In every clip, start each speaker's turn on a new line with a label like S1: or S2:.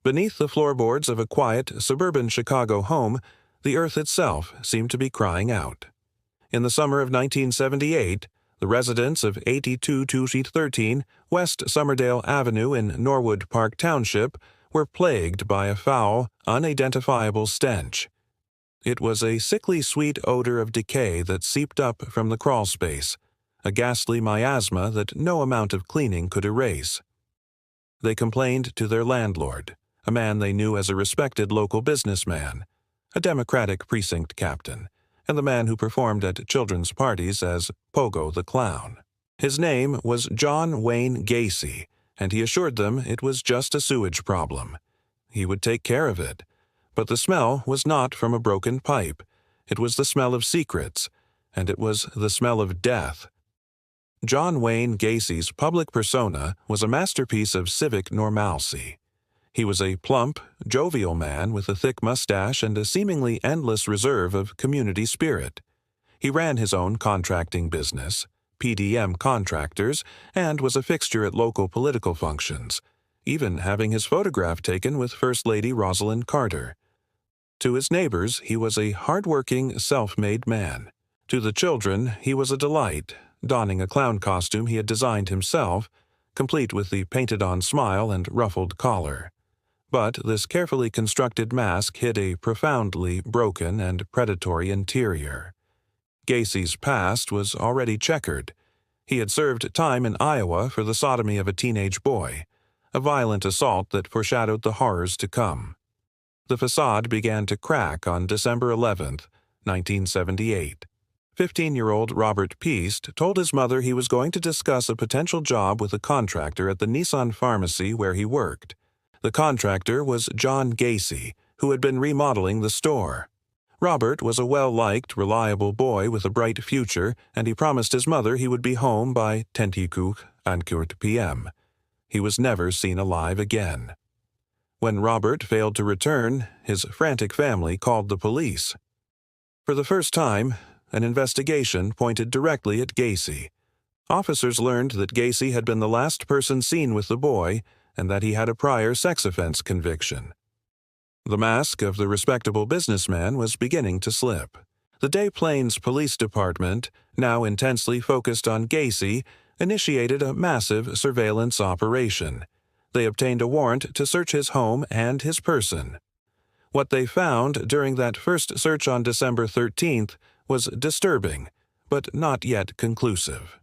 S1: Beneath the floorboards of a quiet, suburban Chicago home, the earth itself seemed to be crying out. In the summer of 1978, the residents of 82-13 West Somerdale Avenue in Norwood Park Township were plagued by a foul, unidentifiable stench. It was a sickly sweet odor of decay that seeped up from the crawlspace, a ghastly miasma that no amount of cleaning could erase. They complained to their landlord, a man they knew as a respected local businessman, a Democratic precinct captain, and the man who performed at children's parties as Pogo the Clown. His name was John Wayne Gacy, and he assured them it was just a sewage problem. He would take care of it. But the smell was not from a broken pipe. It was the smell of secrets, and it was the smell of death. John Wayne Gacy's public persona was a masterpiece of civic normalcy. He was a plump, jovial man with a thick mustache and a seemingly endless reserve of community spirit. He ran his own contracting business, PDM Contractors, and was a fixture at local political functions, even having his photograph taken with First Lady Rosalind Carter. To his neighbors, he was a hard-working, self-made man. To the children, he was a delight, donning a clown costume he had designed himself, complete with the painted-on smile and ruffled collar. But this carefully constructed mask hid a profoundly broken and predatory interior. Gacy's past was already checkered. He had served time in Iowa for the sodomy of a teenage boy, a violent assault that foreshadowed the horrors to come. The facade began to crack on December 11, 1978. 15-year-old Robert Peast told his mother he was going to discuss a potential job with a contractor at the Nissan pharmacy where he worked. The contractor was John Gacy, who had been remodeling the store. Robert was a well-liked, reliable boy with a bright future, and he promised his mother he would be home by 10:15 p.m. He was never seen alive again. When Robert failed to return, his frantic family called the police. For the first time, an investigation pointed directly at Gacy. Officers learned that Gacy had been the last person seen with the boy and that he had a prior sex offense conviction. The mask of the respectable businessman was beginning to slip. The Des Plaines Police Department, now intensely focused on Gacy, initiated a massive surveillance operation. They obtained a warrant to search his home and his person. What they found during that first search on December 13th was disturbing, but not yet conclusive.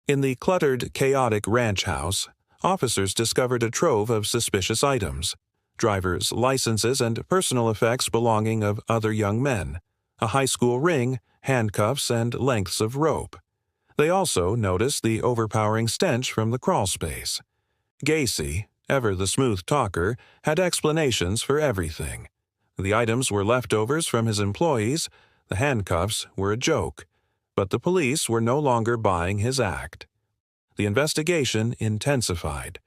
S1: In the cluttered, chaotic ranch house, officers discovered a trove of suspicious items: driver's licenses and personal effects belonging of other young men, a high school ring, handcuffs, and lengths of rope. They also noticed the overpowering stench from the crawlspace. Gacy, ever the smooth talker, had explanations for everything. The items were leftovers from his employees, the handcuffs were a joke, but the police were no longer buying his act. The investigation intensified.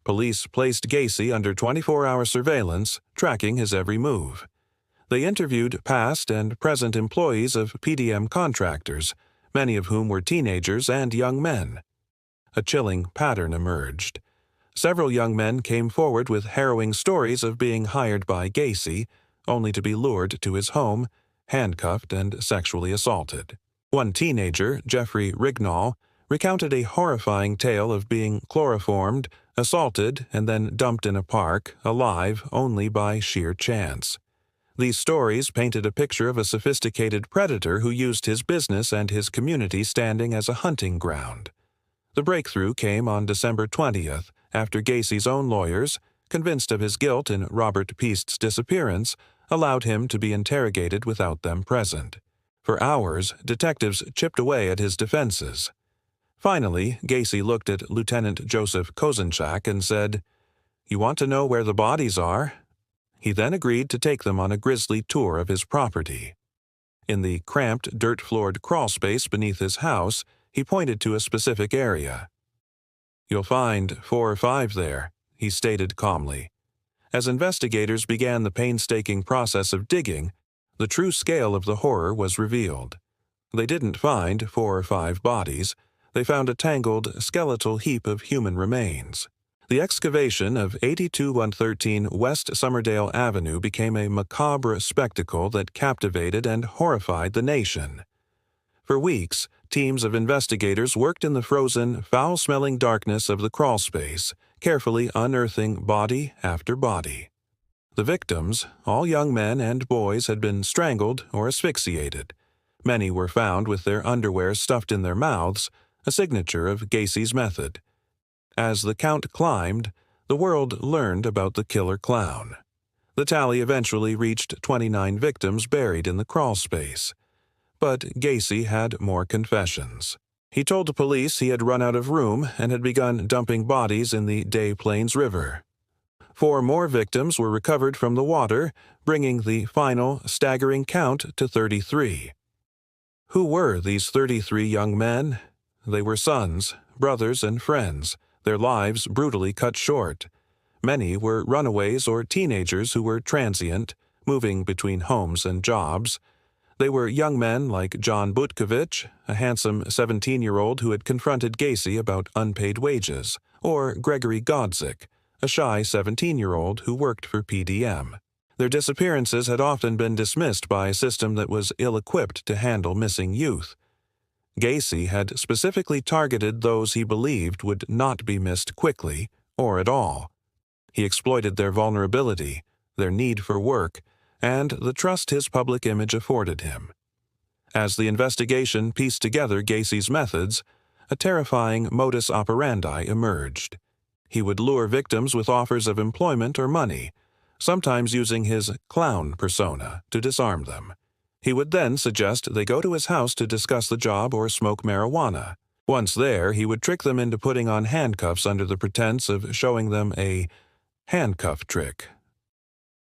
S1: Police placed Gacy under 24-hour surveillance, tracking his every move. They interviewed past and present employees of PDM Contractors, many of whom were teenagers and young men. A chilling pattern emerged. Several young men came forward with harrowing stories of being hired by Gacy, only to be lured to his home, handcuffed, and sexually assaulted. One teenager, Jeffrey Rignall, recounted a horrifying tale of being chloroformed, assaulted, and then dumped in a park, alive only by sheer chance. These stories painted a picture of a sophisticated predator who used his business and his community standing as a hunting ground. The breakthrough came on December 20th, after Gacy's own lawyers, convinced of his guilt in Robert Peast's disappearance, allowed him to be interrogated without them present. For hours, detectives chipped away at his defenses. Finally, Gacy looked at Lieutenant Joseph Kozenchak and said, "You want to know where the bodies are?" He then agreed to take them on a grisly tour of his property. In the cramped, dirt-floored crawlspace beneath his house, he pointed to a specific area. "You'll find 4 or 5 there," he stated calmly. As investigators began the painstaking process of digging, the true scale of the horror was revealed. They didn't find 4 or 5 bodies. They found a tangled, skeletal heap of human remains. The excavation of 82113 West Somerdale Avenue became a macabre spectacle that captivated and horrified the nation. For weeks, teams of investigators worked in the frozen, foul-smelling darkness of the crawlspace, carefully unearthing body after body. The victims, all young men and boys, had been strangled or asphyxiated. Many were found with their underwear stuffed in their mouths, a signature of Gacy's method. As the count climbed, the world learned about the killer clown. The tally eventually reached 29 victims buried in the crawlspace. But Gacy had more confessions. He told the police he had run out of room and had begun dumping bodies in the Des Plaines River. 4 more victims were recovered from the water, bringing the final, staggering count to 33. Who were these 33 young men? They were sons, brothers, and friends, their lives brutally cut short. Many were runaways or teenagers who were transient, moving between homes and jobs. They were young men like John Butkovich, a handsome 17-year-old who had confronted Gacy about unpaid wages, or Gregory Godzik, a shy 17-year-old who worked for PDM. Their disappearances had often been dismissed by a system that was ill-equipped to handle missing youth. Gacy had specifically targeted those he believed would not be missed quickly or at all. He exploited their vulnerability, their need for work, and the trust his public image afforded him. As the investigation pieced together Gacy's methods, a terrifying modus operandi emerged. He would lure victims with offers of employment or money, sometimes using his clown persona to disarm them. He would then suggest they go to his house to discuss the job or smoke marijuana. Once there, he would trick them into putting on handcuffs under the pretense of showing them a handcuff trick.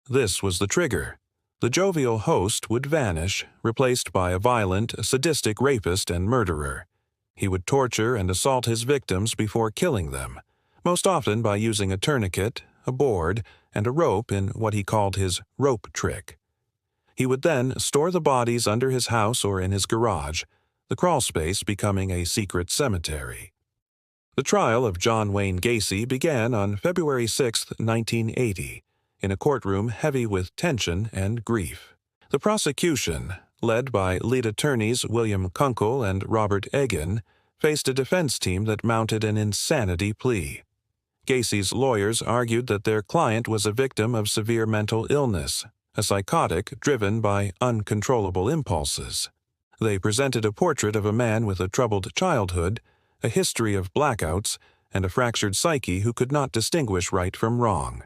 S1: This was the trigger. The jovial host would vanish, replaced by a violent, sadistic rapist and murderer. He would torture and assault his victims before killing them, most often by using a tourniquet, a board, and a rope in what he called his rope trick. He would then store the bodies under his house or in his garage, the crawlspace becoming a secret cemetery. The trial of John Wayne Gacy began on February 6, 1980. In a courtroom heavy with tension and grief. The prosecution, led by lead attorneys William Kunkel and Robert Egan, faced a defense team that mounted an insanity plea. Gacy's lawyers argued that their client was a victim of severe mental illness, a psychotic driven by uncontrollable impulses. They presented a portrait of a man with a troubled childhood, a history of blackouts, and a fractured psyche who could not distinguish right from wrong.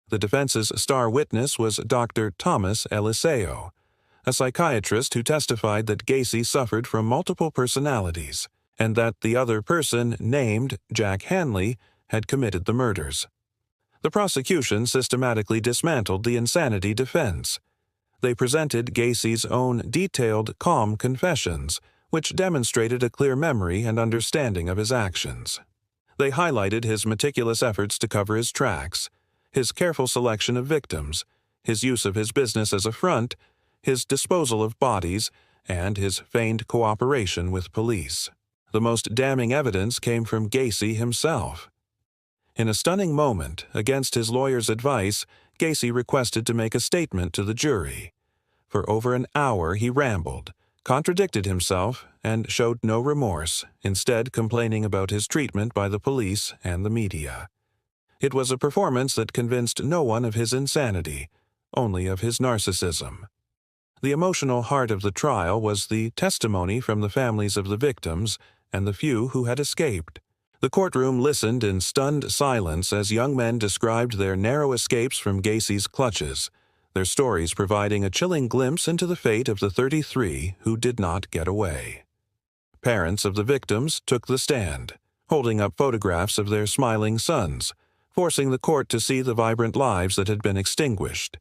S1: The defense's star witness was Dr. Thomas Eliseo, a psychiatrist who testified that Gacy suffered from multiple personalities and that the other person, named Jack Hanley, had committed the murders. The prosecution systematically dismantled the insanity defense. They presented Gacy's own detailed, calm confessions, which demonstrated a clear memory and understanding of his actions. They highlighted his meticulous efforts to cover his tracks, his careful selection of victims, his use of his business as a front, his disposal of bodies, and his feigned cooperation with police. The most damning evidence came from Gacy himself. In a stunning moment, against his lawyer's advice, Gacy requested to make a statement to the jury. For over an hour he rambled, contradicted himself, and showed no remorse, instead complaining about his treatment by the police and the media. It was a performance that convinced no one of his insanity, only of his narcissism. The emotional heart of the trial was the testimony from the families of the victims and the few who had escaped. The courtroom listened in stunned silence as young men described their narrow escapes from Gacy's clutches, their stories providing a chilling glimpse into the fate of the 33 who did not get away. Parents of the victims took the stand, holding up photographs of their smiling sons, forcing the court to see the vibrant lives that had been extinguished.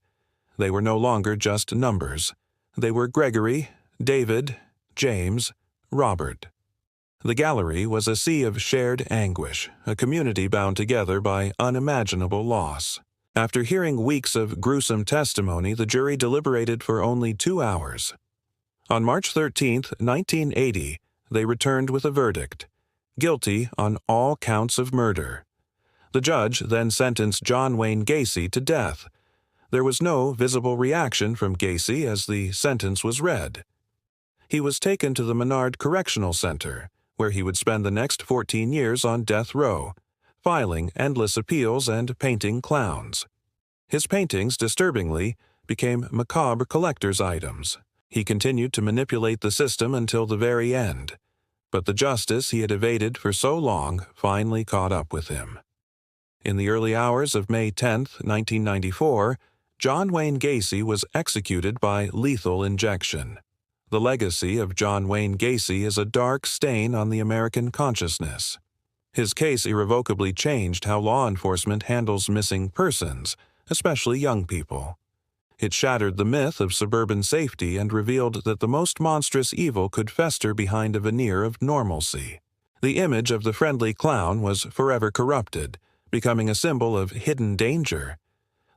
S1: They were no longer just numbers. They were Gregory, David, James, Robert. The gallery was a sea of shared anguish, a community bound together by unimaginable loss. After hearing weeks of gruesome testimony, the jury deliberated for only 2 hours. On March 13, 1980, they returned with a verdict: guilty on all counts of murder. The judge then sentenced John Wayne Gacy to death. There was no visible reaction from Gacy as the sentence was read. He was taken to the Menard Correctional Center, where he would spend the next 14 years on death row, filing endless appeals and painting clowns. His paintings, disturbingly, became macabre collector's items. He continued to manipulate the system until the very end, but the justice he had evaded for so long finally caught up with him. In the early hours of May 10, 1994, John Wayne Gacy was executed by lethal injection. The legacy of John Wayne Gacy is a dark stain on the American consciousness. His case irrevocably changed how law enforcement handles missing persons, especially young people. It shattered the myth of suburban safety and revealed that the most monstrous evil could fester behind a veneer of normalcy. The image of the friendly clown was forever corrupted, becoming a symbol of hidden danger.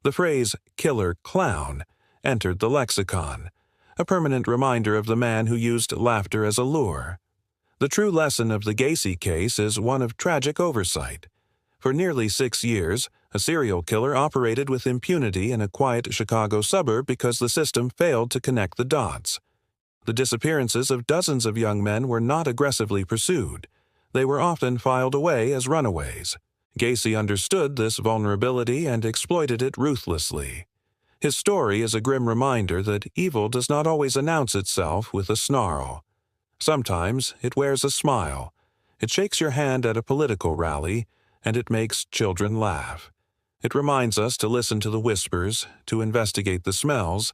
S1: The phrase "killer clown" entered the lexicon, a permanent reminder of the man who used laughter as a lure. The true lesson of the Gacy case is one of tragic oversight. For nearly 6 years, a serial killer operated with impunity in a quiet Chicago suburb because the system failed to connect the dots. The disappearances of dozens of young men were not aggressively pursued. They were often filed away as runaways. Gacy understood this vulnerability and exploited it ruthlessly. His story is a grim reminder that evil does not always announce itself with a snarl. Sometimes it wears a smile. It shakes your hand at a political rally, and it makes children laugh. It reminds us to listen to the whispers, to investigate the smells,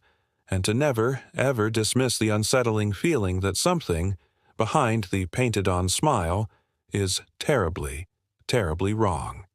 S1: and to never, ever dismiss the unsettling feeling that something, behind the painted-on smile, is terribly, terribly wrong.